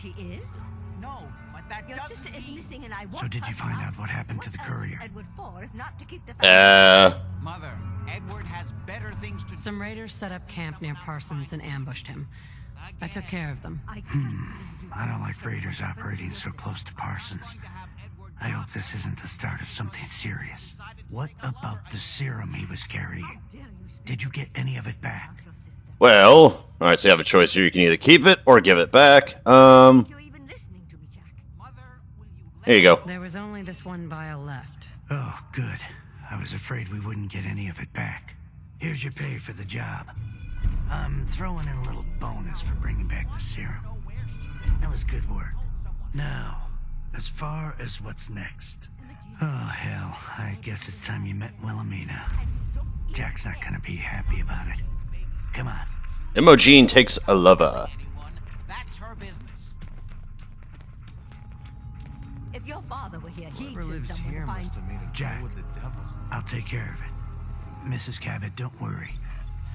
She is? No, but that Your doesn't sister is mean... missing, and I want So did you her find found. out what happened to the What courier? else is Edward for, if not to keep the Mother, Edward has better things to do. Some raiders set up camp near Parsons and ambushed him. I took care of them. I don't like raiders operating so close to Parsons. I hope this isn't the start of something serious. What about the serum he was carrying? Did you get any of it back? Well, alright, so you have a choice here. You can either keep it or give it back. You're even listening to me, Jack. Here you go. There was only this one vial left. Oh, good. I was afraid we wouldn't get any of it back. Here's your pay for the job. I'm throwing in a little bonus for bringing back the serum. That was good work. Now, as far as what's next. Oh, hell. I guess it's time you met Wilhelmina. Jack's not gonna be happy about it. Come on. Imogen takes a lover. That's her business. If your father were here, he'd Whoever send lives someone here to find... must have made a Jack. deal with the devil. I'll take care of it. Mrs. Cabot, don't worry.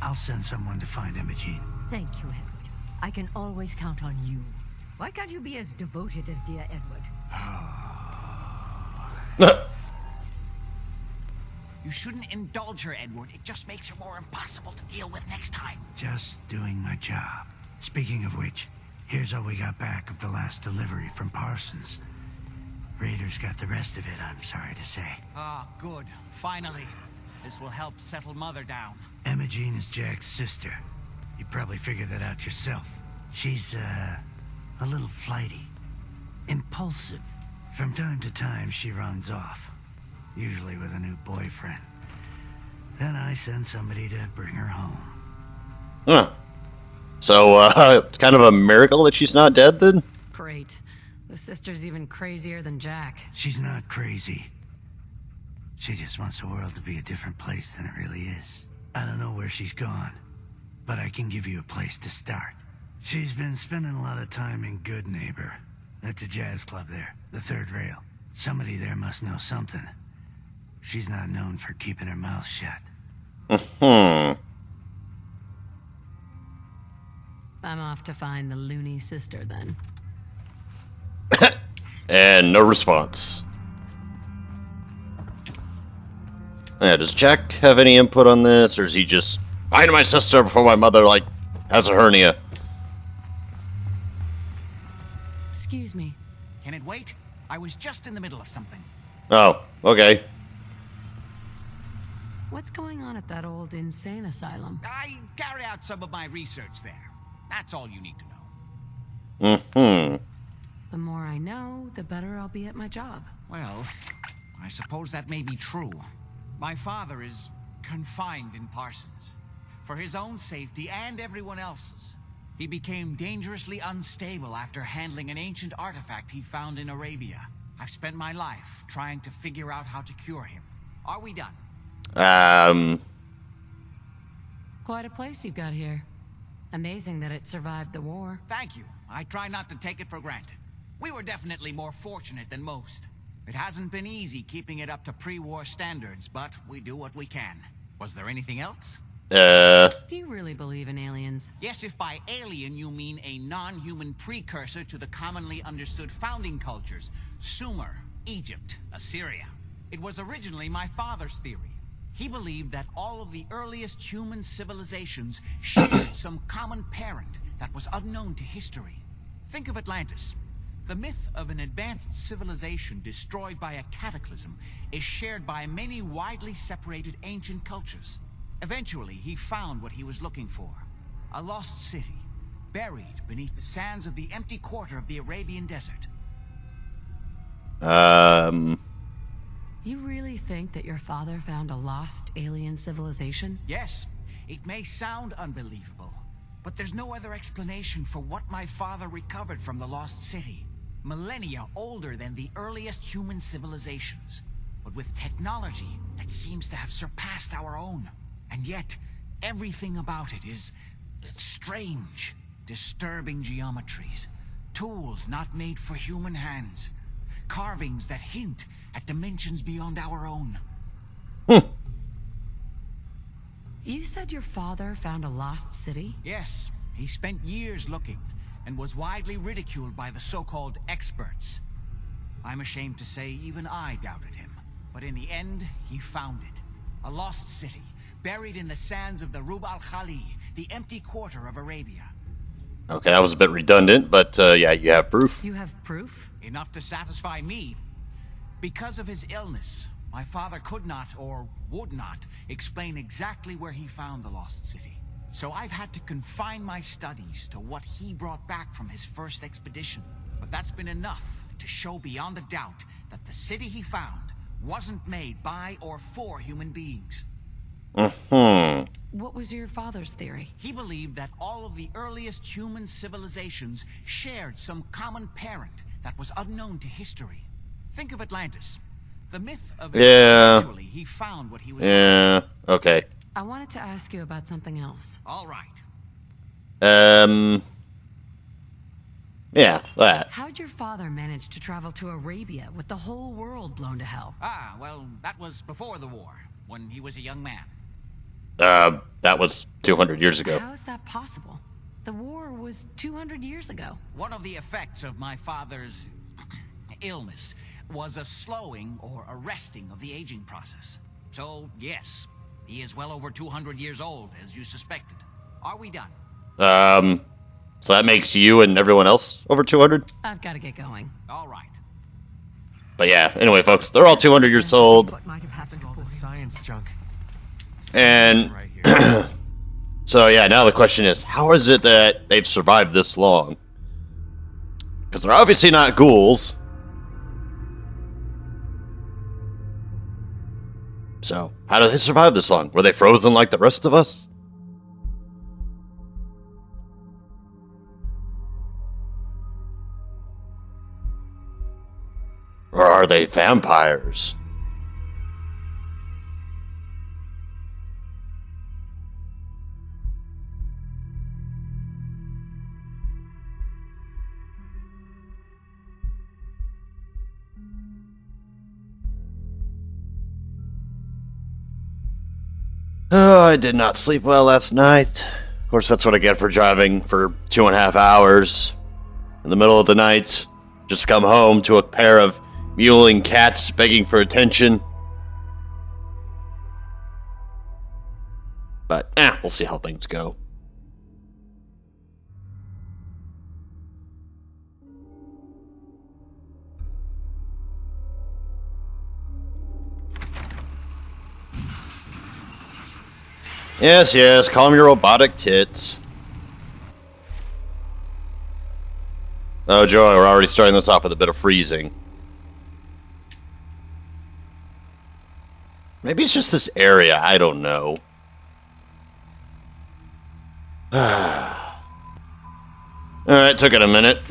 I'll send someone to find Imogen. Thank you, Edward. I can always count on you. Why can't you be as devoted as dear Edward? You shouldn't indulge her, Edward. It just makes her more impossible to deal with next time. Just doing my job. Speaking of which, here's all we got back of the last delivery from Parsons. Raiders got the rest of it, I'm sorry to say. Ah, good. Finally. This will help settle Mother down. Imogen is Jack's sister. You probably figured that out yourself. She's, a little flighty. Impulsive. From time to time, she runs off. Usually with a new boyfriend. Then I send somebody to bring her home. Huh. So, it's kind of a miracle that she's not dead, then? Great. The sister's even crazier than Jack. She's not crazy. She just wants the world to be a different place than it really is. I don't know where she's gone, but I can give you a place to start. She's been spending a lot of time in Good Neighbor, at the jazz club there, the third rail. Somebody there must know something. She's not known for keeping her mouth shut. Hmm. I'm off to find the loony sister, then. And no response. Yeah, does Jack have any input on this, or is he just find my sister before my mother, like, has a hernia? Excuse me. Can it wait? I was just in the middle of something. Oh, okay. What's going on at that old insane asylum? I carry out some of my research there. That's all you need to know. Mm-hmm. The more I know, the better I'll be at my job. Well, I suppose that may be true. My father is confined in Parsons. For his own safety and everyone else's. He became dangerously unstable after handling an ancient artifact he found in Arabia. I've spent my life trying to figure out how to cure him. Are we done? Quite a place you've got here. Amazing that it survived the war. Thank you. I try not to take it for granted. We were definitely more fortunate than most. It hasn't been easy keeping it up to pre-war standards, but we do what we can. Was there anything else? Do you really believe in aliens? Yes, if by alien you mean a non-human precursor to the commonly understood founding cultures. Sumer, Egypt, Assyria. It was originally my father's theory. He believed that all of the earliest human civilizations shared some common parent that was unknown to history. Think of Atlantis. The myth of an advanced civilization destroyed by a cataclysm is shared by many widely separated ancient cultures. Eventually, he found what he was looking for. A lost city, buried beneath the sands of the empty quarter of the Arabian desert. You really think that your father found a lost alien civilization? Yes, it may sound unbelievable, but there's no other explanation for what my father recovered from the lost city. Millennia older than the earliest human civilizations, but with technology that seems to have surpassed our own. And yet, everything about it is strange, disturbing geometries, tools not made for human hands, carvings that hint at dimensions beyond our own. You said your father found a lost city? Yes, he spent years looking, and was widely ridiculed by the so-called experts. I'm ashamed to say even I doubted him. But in the end, he found it. A lost city, buried in the sands of the Rub al-Khali, the empty quarter of Arabia. Okay, that was a bit redundant, but yeah, you have proof. You have proof? Enough to satisfy me. Because of his illness, my father could not, or would not, explain exactly where he found the lost city. So I've had to confine my studies to what he brought back from his first expedition. But that's been enough to show beyond a doubt that the city he found wasn't made by or for human beings. What was your father's theory? He believed that all of the earliest human civilizations shared some common parent that was unknown to history. Think of Atlantis. The myth of eventually he found what he was okay. I wanted to ask you about something else. All right. Yeah, that. How'd your father manage to travel to Arabia with the whole world blown to hell? Ah, well, that was before the war, when he was a young man. That was 200 years ago. How is that possible? The war was 200 years ago. One of the effects of my father's illness was a slowing or arresting of the aging process. So, yes, he is well over 200 years old, as you suspected. Are we done? So that makes you and everyone else over 200? I've got to get going. All right. But yeah, anyway, folks, they're all 200 years old. What might have happened to All poor the science junk. And Right here. so yeah, now the question is, how is it that they've survived this long? Because they're obviously not ghouls. So, how did they survive this long? Were they frozen like the rest of us? Or are they vampires? Oh, I did not sleep well last night. Of course, that's what I get for driving for 2.5 hours in the middle of the night. Just come home to a pair of mewling cats begging for attention. But, we'll see how things go. Yes, yes, calm your robotic tits. Oh, Joy, we're already starting this off with a bit of freezing. Maybe it's just this area, I don't know. Alright, took it a minute.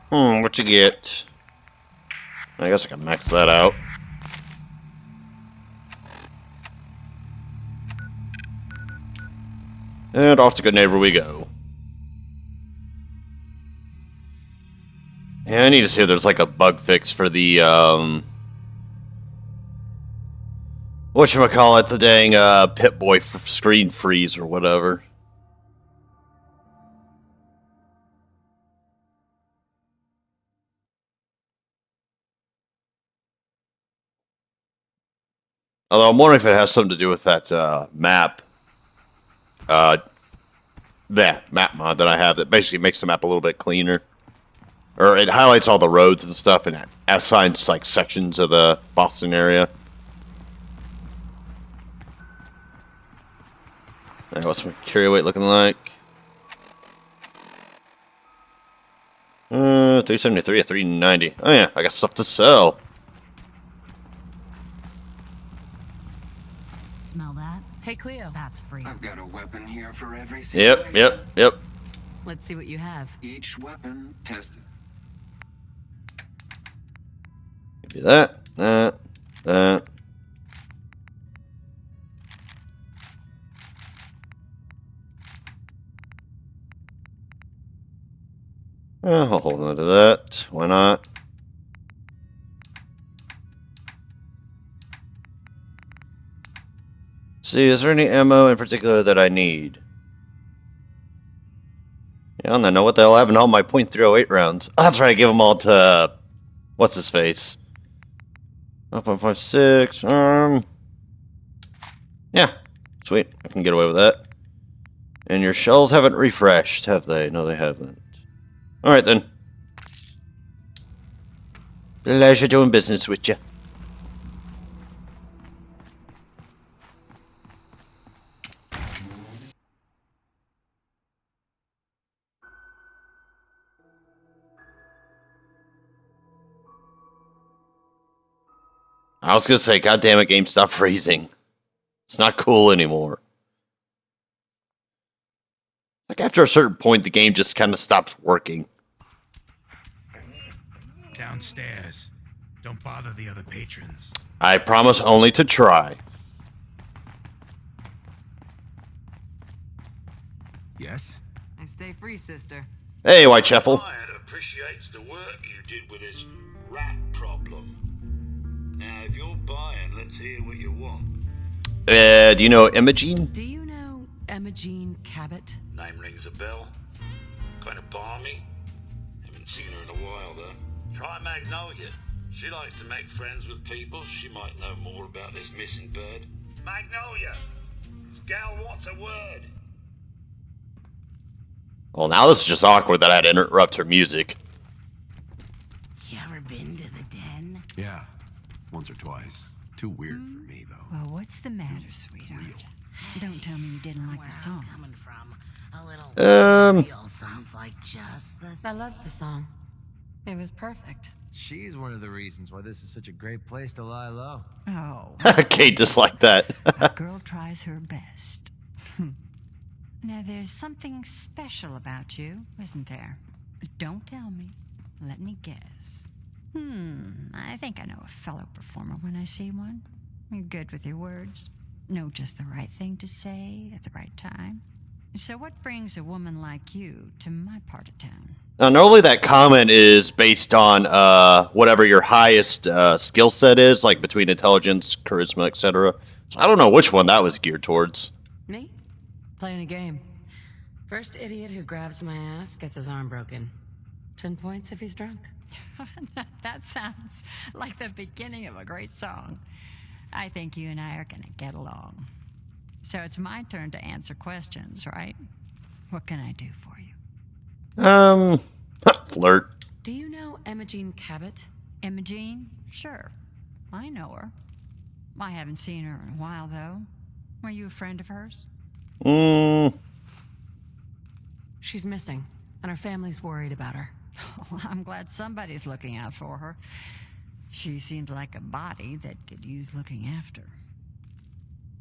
What you get? I guess I can max that out. And off to Good Neighbor we go. Yeah, I need to see if there's like a bug fix for the, whatchamacallit, the dang, Pip-Boy screen freeze or whatever. Although I'm wondering if it has something to do with that, map. Map mod that I have that basically makes the map a little bit cleaner. Or it highlights all the roads and stuff and assigns like sections of the Boston area. Alright, what's my carry weight looking like? 373 at 390. Oh yeah, I got stuff to sell. Smell that? Hey, Cleo. That's free. I've got a weapon here for every situation. Yep. Let's see what you have. Each weapon tested. Give you that. I'll hold on to that. Why not? See, is there any ammo in particular that I need? Yeah, I don't know what the hell happened to all my .308 rounds. Oh, that's right, I gave them all to... what's his face? 1.56, yeah, sweet, I can get away with that. And your shells haven't refreshed, have they? No, they haven't. Alright then. Pleasure doing business with you. I was gonna say, God damn it, game, stop freezing. It's not cool anymore. Like, after a certain point, the game just kind of stops working. Downstairs. Don't bother the other patrons. I promise only to try. Yes? I stay free, sister. Hey, Whitechapel. Client appreciates the work you did with his rat problem. Now, if you're buying, let's hear what you want. Do you know Imogene? Do you know Emma Jean Cabot? Name rings a bell. Kind of balmy. Haven't seen her in a while, though. Try Magnolia. She likes to make friends with people. She might know more about this missing bird. Magnolia! This gal wants a word. Well, now this is just awkward that I had to interrupt her music. You ever been to the den? Yeah, once or twice. Too weird for me, though. Well, what's the matter, sweetheart? Don't tell me you didn't like Where the I'm song. coming from, a little real sounds like just the I loved the song. It was perfect. She's one of the reasons why this is such a great place to lie low. Oh, Kate just like that. a girl tries her best. Now, there's something special about you, isn't there? Don't tell me. Let me guess. I think I know a fellow performer when I see one. You're good with your words. Know just the right thing to say at the right time. So what brings a woman like you to my part of town? Now, normally that comment is based on whatever your highest skill set is, like between intelligence, charisma, etc. So I don't know which one that was geared towards. Me? Playing a game. First idiot who grabs my ass gets his arm broken. 10 points if he's drunk. That sounds like the beginning of a great song. I think you and I are gonna get along. So it's my turn to answer questions, right? What can I do for you? Flirt. Do you know Emma Jean Cabot? Imogene? Sure. I know her. I haven't seen her in a while, though. Were you a friend of hers? She's missing, and her family's worried about her. Oh, I'm glad somebody's looking out for her. She seemed like a body that could use looking after.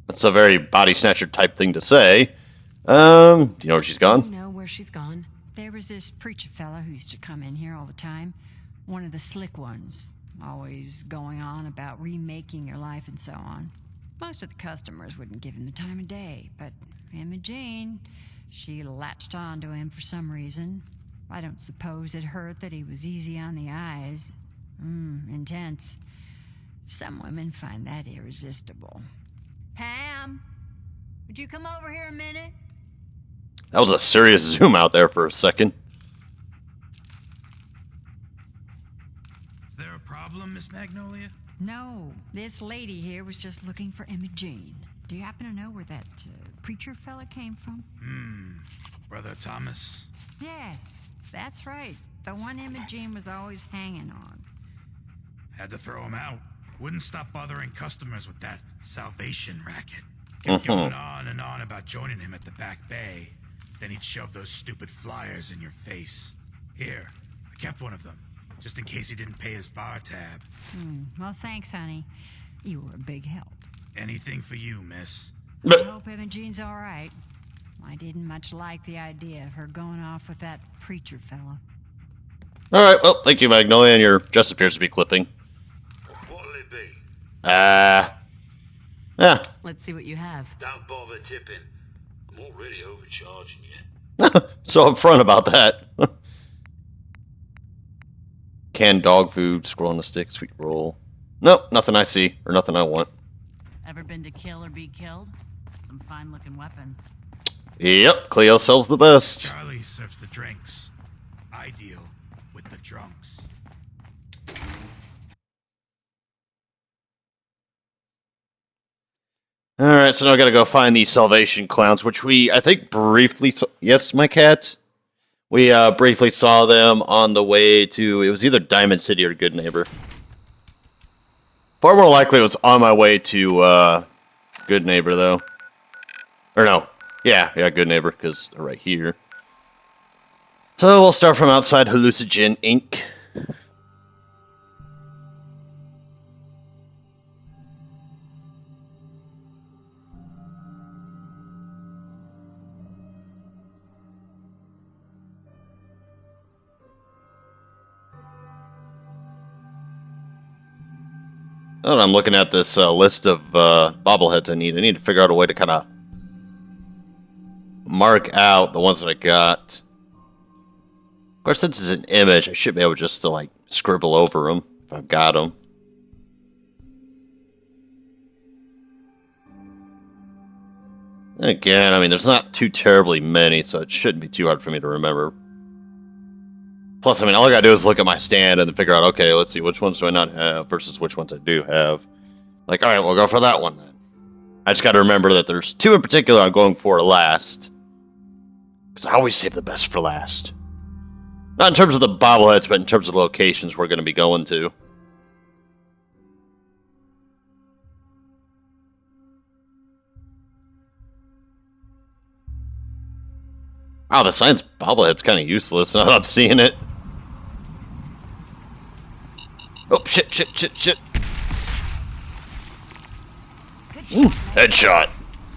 That's a very body snatcher type thing to say. Do you know where she's Do you gone? know where she's gone? There was this preacher fella who used to come in here all the time. One of the slick ones. Always going on about remaking your life and so on. Most of the customers wouldn't give him the time of day, but Imogene, she latched on to him for some reason. I don't suppose it hurt that he was easy on the eyes. Intense. Some women find that irresistible. Pam, would you come over here a minute? That was a serious zoom out there for a second. Is there a problem, Miss Magnolia? No, this lady here was just looking for Imogene. Do you happen to know where that preacher fella came from? Brother Thomas? Yes, that's right. The one Imogene was always hanging on. Had to throw him out. Wouldn't stop bothering customers with that salvation racket. Kept going on and on about joining him at the back bay. Then he'd shove those stupid flyers in your face. Here, I kept one of them, just in case he didn't pay his bar tab. Well, thanks, honey. You were a big help. Anything for you, miss. I hope Imogene's all right. I didn't much like the idea of her going off with that preacher fella. Alright, well, thank you, Magnolia, and your dress appears to be clipping. What'll it be? Yeah. Let's see what you have. Don't bother tipping. I'm already overcharging you. So upfront about that. Canned dog food, squirrel on the stick, sweet roll. Nope, nothing I see, or nothing I want. Ever been to kill or be killed? Some fine-looking weapons. Yep, Cleo sells the best. Charlie serves the drinks. I deal with the drunks. Alright, so now I gotta go find these Salvation Clowns, which I think, briefly saw. Yes, my cat? We, briefly saw them on the way to, it was either Diamond City or Good Neighbor. Far more likely it was on my way to, Good Neighbor, though. Or no. Yeah, Good Neighbor, because they're right here. So we'll start from outside Hallucinogen Inc. Oh, I'm looking at this list of bobbleheads I need. I need to figure out a way to kind of mark out the ones that I got. Of course, since it's an image, I should be able just to, like, scribble over them if I've got them. Again, I mean, there's not too terribly many, so it shouldn't be too hard for me to remember. Plus, I mean, all I gotta do is look at my stand and then figure out, okay, let's see, which ones do I not have versus which ones I do have. Like, alright, we'll go for that one then. I just gotta remember that there's two in particular I'm going for last. Because I always save the best for last. Not in terms of the bobbleheads, but in terms of the locations we're going to be going to. Wow, the science bobblehead's kind of useless now that I'm seeing it. Oh, shit. Ooh, headshot.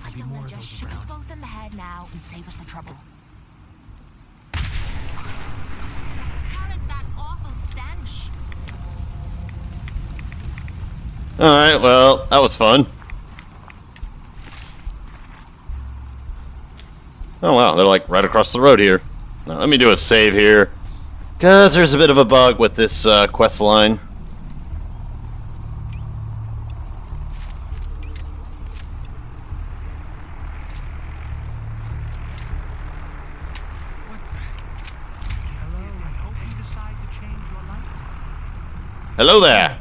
I don't know, just shoot us both in the head now and save us the trouble. How is that awful stench? Alright, well, that was fun. Oh wow, they're like right across the road here. Now, let me do a save here. Because there's a bit of a bug with this quest line. Hello there.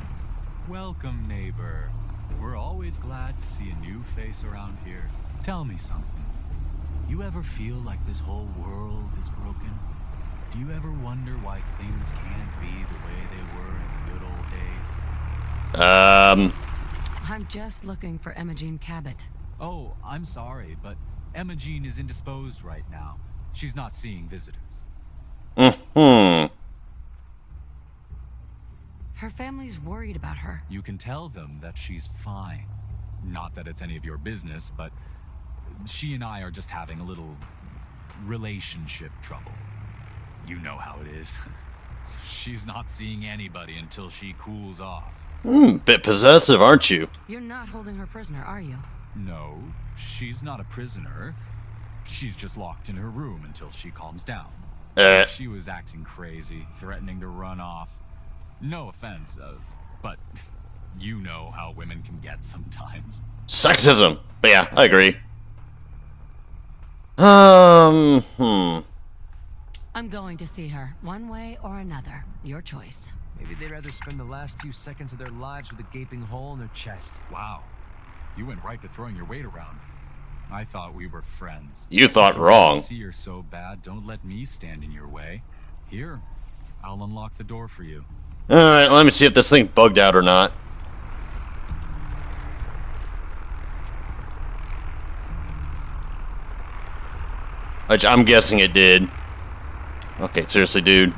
Welcome, neighbor. We're always glad to see a new face around here. Tell me something. You ever feel like this whole world is broken? Do you ever wonder why things can't be the way they were in the good old days? I'm just looking for Imogen Cabot. Oh, I'm sorry, but Imogen is indisposed right now. She's not seeing visitors. Her family's worried about her. You can tell them that she's fine. Not that it's any of your business, but she and I are just having a little relationship trouble. You know how it is. She's not seeing anybody until she cools off. Bit possessive, aren't you? You're not holding her prisoner, are you? No, she's not a prisoner. She's just locked in her room until she calms down. She was acting crazy, threatening to run off. No offense, but you know how women can get sometimes. Sexism. But yeah, I agree. I'm going to see her, one way or another. Your choice. Maybe they'd rather spend the last few seconds of their lives with a gaping hole in their chest. Wow. You went right to throwing your weight around. I thought we were friends. You thought if wrong. You see her so bad, don't let me stand in your way. Here, I'll unlock the door for you. Alright, let me see if this thing bugged out or not. Which I'm guessing it did. Okay, seriously, dude.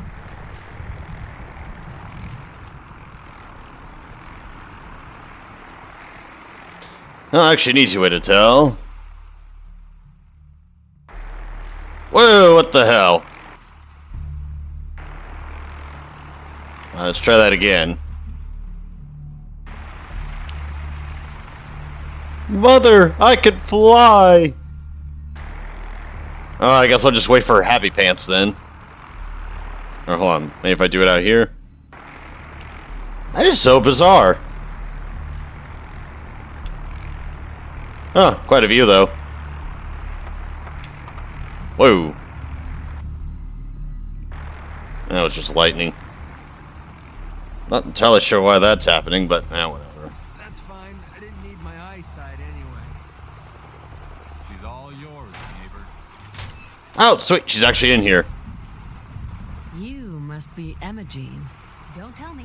Oh, actually, an easy way to tell. Whoa, what the hell? Let's try that again. Mother, I can fly! Oh, I guess I'll just wait for her happy pants then. Or hold on, maybe if I do it out here. That is so bizarre. Oh, quite a view though. Whoa. That was just lightning. Not entirely sure why that's happening, but whatever. That's fine. I didn't need my eyesight anyway. She's all yours, neighbor. Oh, sweet. She's actually in here. You must be Emma Jean. Don't tell me.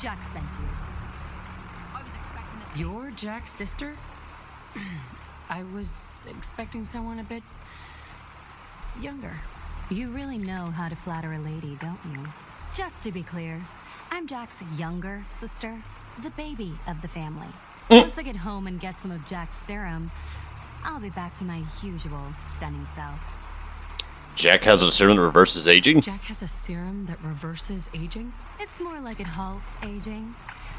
Jack sent you. I was expecting this. You're Jack's sister? I was expecting someone a bit younger. You really know how to flatter a lady, don't you? Just to be clear, I'm Jack's younger sister, the baby of the family. Once I get home and get some of Jack's serum, I'll be back to my usual stunning self. Jack has a serum that reverses aging? Jack has a serum that reverses aging? It's more like it halts aging.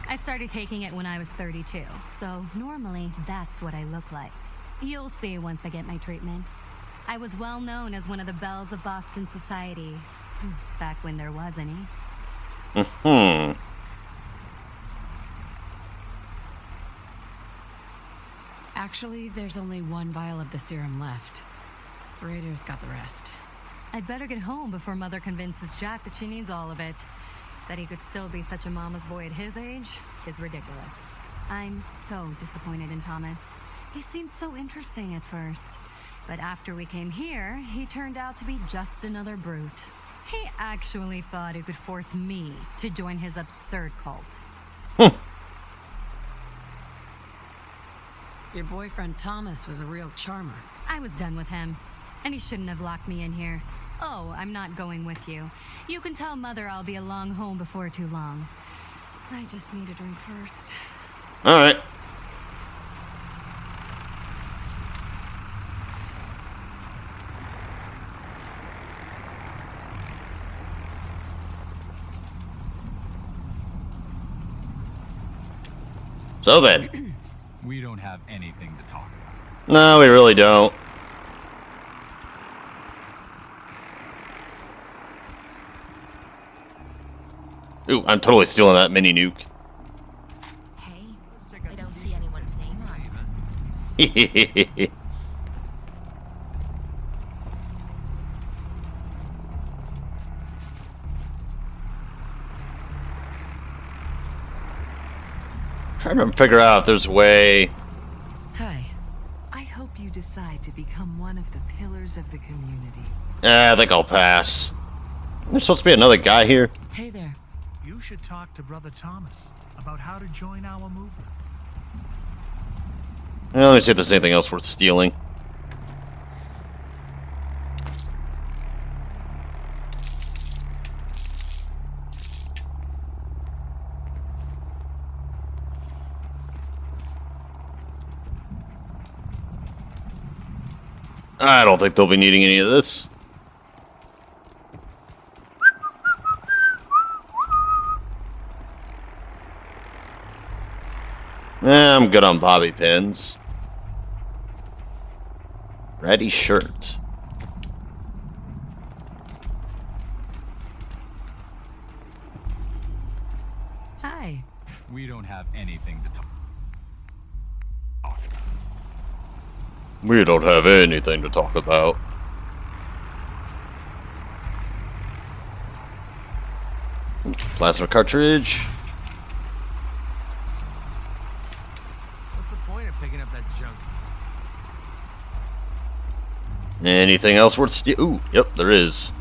I started taking it when I was 32, so normally that's what I look like. You'll see once I get my treatment. I was well known as one of the belles of Boston society, back when there was any. Actually, there's only one vial of the serum left. Raiders got the rest. I'd better get home before Mother convinces Jack that she needs all of it. That he could still be such a mama's boy at his age is ridiculous. I'm so disappointed in Thomas. He seemed so interesting at first. But after we came here, he turned out to be just another brute. He actually thought he could force me to join his absurd cult. Your boyfriend Thomas was a real charmer. I was done with him, and he shouldn't have locked me in here. Oh, I'm not going with you. You can tell Mother I'll be along home before too long. I just need a drink first. Alright. So then. We don't have anything to talk about. No, we really don't. Ooh, I'm totally stealing that mini nuke. Hey, I don't see anyone's name on it. Trying to figure out if there's a way. Hi. I hope you decide to become one of the pillars of the community. I think I'll pass. There's supposed to be another guy here. Hey there. You should talk to Brother Thomas about how to join our movement. Well, let me see if there's anything else worth stealing. I don't think they'll be needing any of this. I'm good on bobby pins. Ready shirt. Hi. We don't have anything to talk about. We don't have anything to talk about. Plasma cartridge. What's the point of picking up that junk? Anything else worth stealing? Ooh, yep, there is.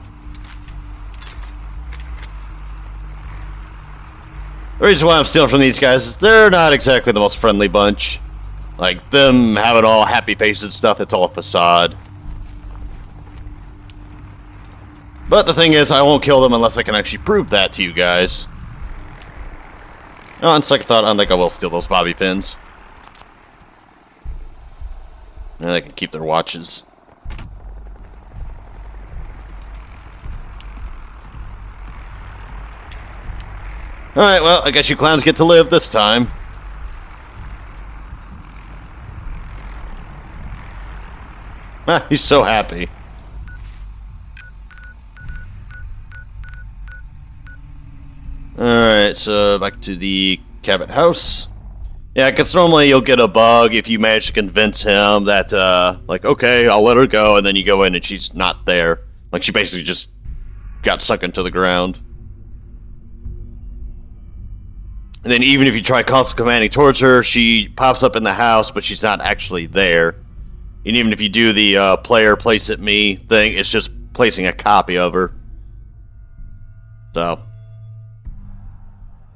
The reason why I'm stealing from these guys is they're not exactly the most friendly bunch. Like, them having all happy faces and stuff, it's all a facade. But the thing is, I won't kill them unless I can actually prove that to you guys. Oh, on second thought, I don't think I will steal those bobby pins. And they can keep their watches. Alright, well, I guess you clowns get to live this time. Ah, he's so happy. Alright, so back to the Cabot house. Yeah, because normally you'll get a bug if you manage to convince him that, like, okay, I'll let her go, and then you go in and she's not there. Like, she basically just got sucked into the ground. And then even if you try constant commanding towards her, she pops up in the house, but she's not actually there. And even if you do the player place at me thing, it's just placing a copy of her. So.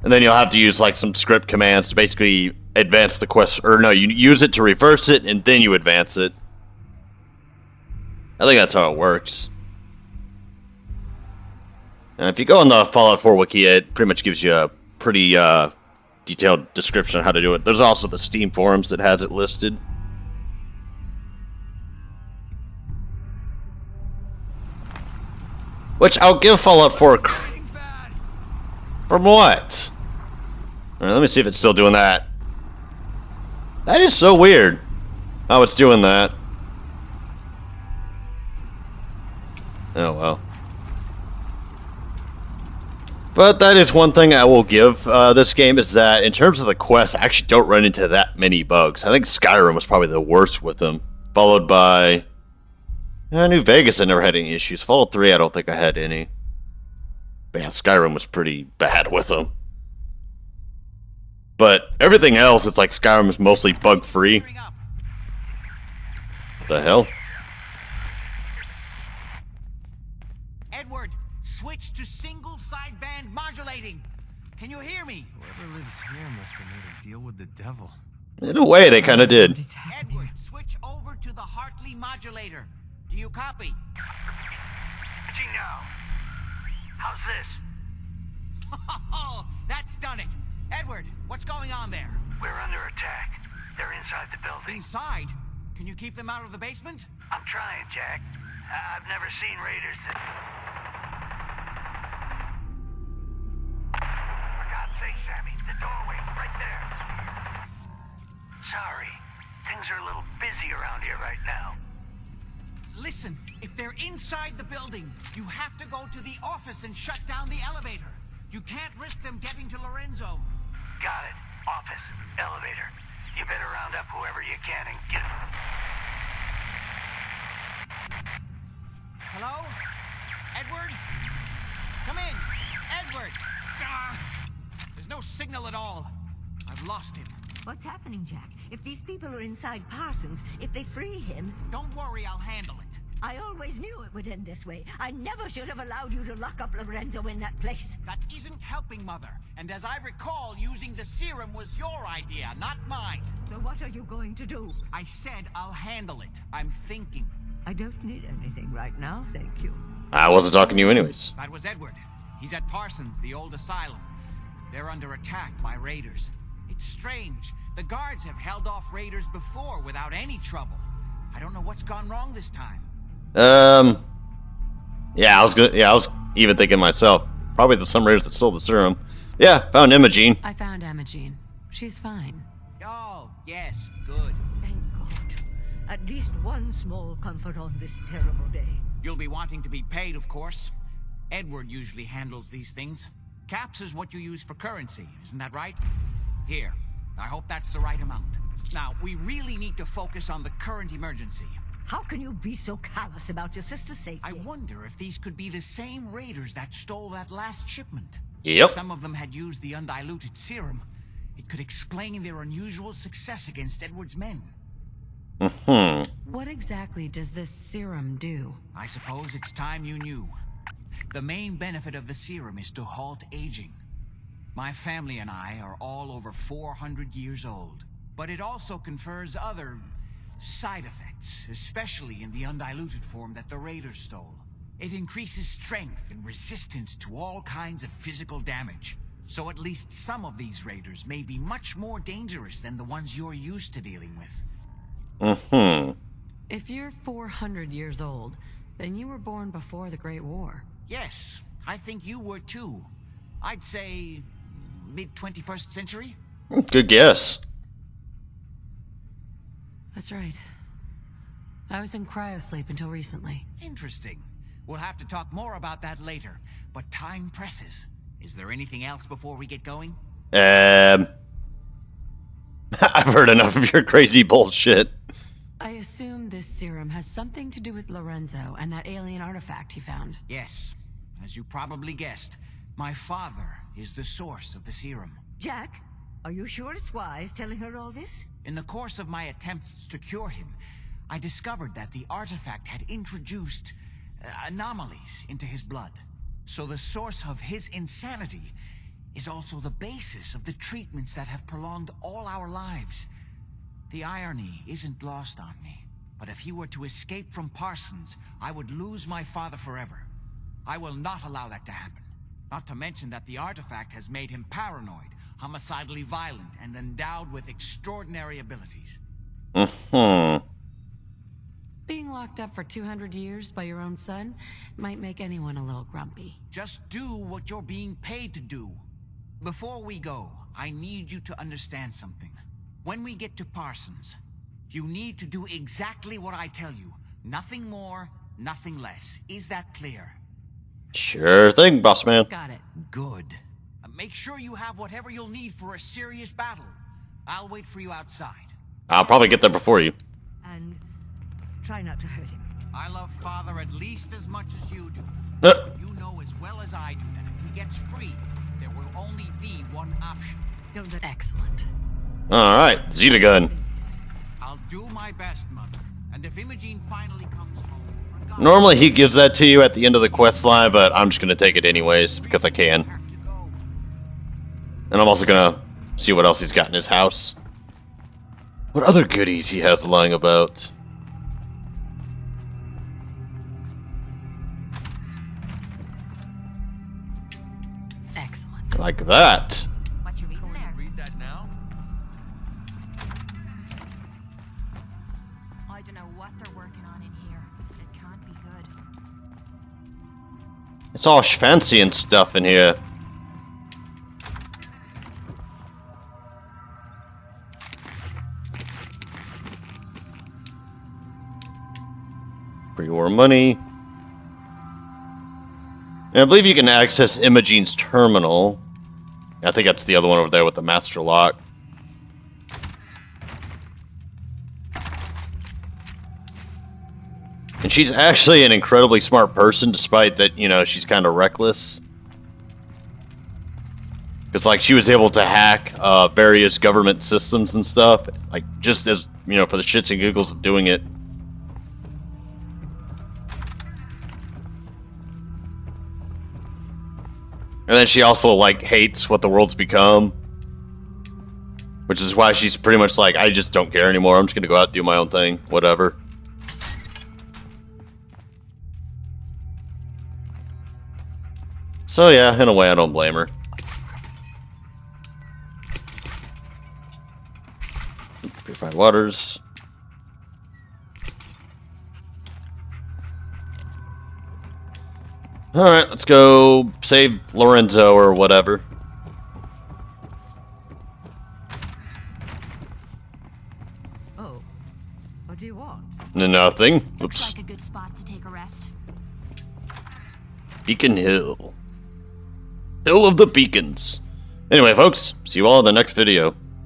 And then you'll have to use, like, some script commands to basically advance the quest. Or no, you use it to reverse it, and then you advance it. I think that's how it works. And if you go on the Fallout 4 wiki, it pretty much gives you a pretty detailed description of how to do it. There's also the Steam forums that has it listed. Which I'll give Fallout 4 from what? Alright, let me see if it's still doing that. That is so weird how it's doing that. Oh well. But that is one thing I will give this game, is that in terms of the quests, I actually don't run into that many bugs. I think Skyrim was probably the worst with them, followed by New Vegas. I never had any issues. Fallout 3, I don't think I had any. But yeah, Skyrim was pretty bad with them. But everything else, it's like Skyrim is mostly bug-free. What the hell? Edward, switch to single sideband modulating. Can you hear me? Whoever lives here must have made a deal with the devil. In a way, they kind of did. Edward, switch over to the Hartley modulator. Do you copy? Gino, how's this? Oh, that's done it. Edward, what's going on there? We're under attack. They're inside the building. Inside? Can you keep them out of the basement? I'm trying, Jack. I've never seen raiders that... For God's sake, Sammy, the doorway, right there. Sorry, things are a little busy around here right now. Listen, if they're inside the building, you have to go to the office and shut down the elevator. You can't risk them getting to Lorenzo. Got it. Office, elevator. You better round up whoever you can and get... Hello? Edward? Come in. Edward! There's no signal at all. I've lost him. What's happening, Jack? If these people are inside Parsons, if they free him... Don't worry, I'll handle it. I always knew it would end this way. I never should have allowed you to lock up Lorenzo in that place. That isn't helping, Mother. And as I recall, using the serum was your idea, not mine. So what are you going to do? I said I'll handle it. I'm thinking. I don't need anything right now, thank you. I wasn't talking to you anyways. That was Edward. He's at Parsons, the old asylum. They're under attack by raiders. It's strange. The guards have held off raiders before without any trouble. I don't know what's gone wrong this time. Yeah, I was even thinking myself. Probably the some raiders that stole the serum. Yeah, found Imogene. I found Imogene. She's fine. Oh, yes, good. Thank God. At least one small comfort on this terrible day. You'll be wanting to be paid, of course. Edward usually handles these things. Caps is what you use for currency, isn't that right? Here, I hope that's the right amount. Now, we really need to focus on the current emergency. How can you be so callous about your sister's safety? I wonder if these could be the same raiders that stole that last shipment. Yep. Some of them had used the undiluted serum. It could explain their unusual success against Edward's men. What exactly does this serum do? I suppose it's time you knew. The main benefit of the serum is to halt aging. My family and I are all over 400 years old. But it also confers other side effects, especially in the undiluted form that the raiders stole. It increases strength and resistance to all kinds of physical damage. So at least some of these raiders may be much more dangerous than the ones you're used to dealing with. If you're 400 years old, then you were born before the Great War. Yes, I think you were too. I'd say mid-21st century? Good guess. That's right. I was in cryosleep until recently. Interesting. We'll have to talk more about that later, but time presses. Is there anything else before we get going? heard enough of your crazy bullshit. I assume this serum has something to do with Lorenzo and that alien artifact he found. Yes. As you probably guessed, my father is the source of the serum. Jack, are you sure it's wise telling her all this? In the course of my attempts to cure him, I discovered that the artifact had introduced anomalies into his blood. So the source of his insanity is also the basis of the treatments that have prolonged all our lives. The irony isn't lost on me, but if he were to escape from Parsons, I would lose my father forever. I will not allow that to happen. Not to mention that the artifact has made him paranoid, homicidally violent, and endowed with extraordinary abilities. Being locked up for 200 years by your own son might make anyone a little grumpy. Just do what you're being paid to do. Before we go, I need you to understand something. When we get to Parsons, you need to do exactly what I tell you. Nothing more, nothing less. Is that clear? Sure thing, boss man. Got it. Good. Make sure you have whatever you'll need for a serious battle. I'll wait for you outside. I'll probably get there before you. And try not to hurt him. I love Father at least as much as you do. You know as well as I do that if he gets free, there will only be one option. Excellent. Alright, Zeta gun. I'll do my best, Mother. And if Imogene finally comes home, for God, Normally he gives that to you at the end of the quest line, but I'm just gonna take it anyways, because I can. And I'm also gonna see what else he's got in his house. What other goodies he has lying about. Excellent. Like that. What you reading there? Read that now? I don't know what they're working on in here. It can't be good. It's all fancy and stuff in here. Pre-war money. And I believe you can access Imogene's terminal. I think that's the other one over there with the master lock. And she's actually an incredibly smart person, despite that, you know, she's kind of reckless. Because, like, she was able to hack various government systems and stuff, like, just as, you know, for the shits and giggles of doing it. And then she also, like, hates what the world's become. Which is why she's pretty much like, I just don't care anymore. I'm just going to go out and do my own thing. Whatever. So, yeah, in a way, I don't blame her. Purified waters. Alright, let's go save Lorenzo or whatever. Oh, what do you want? Nothing. Oops. Looks like a good spot to take a rest. Beacon Hill. Hill of the Beacons. Anyway, folks, see you all in the next video.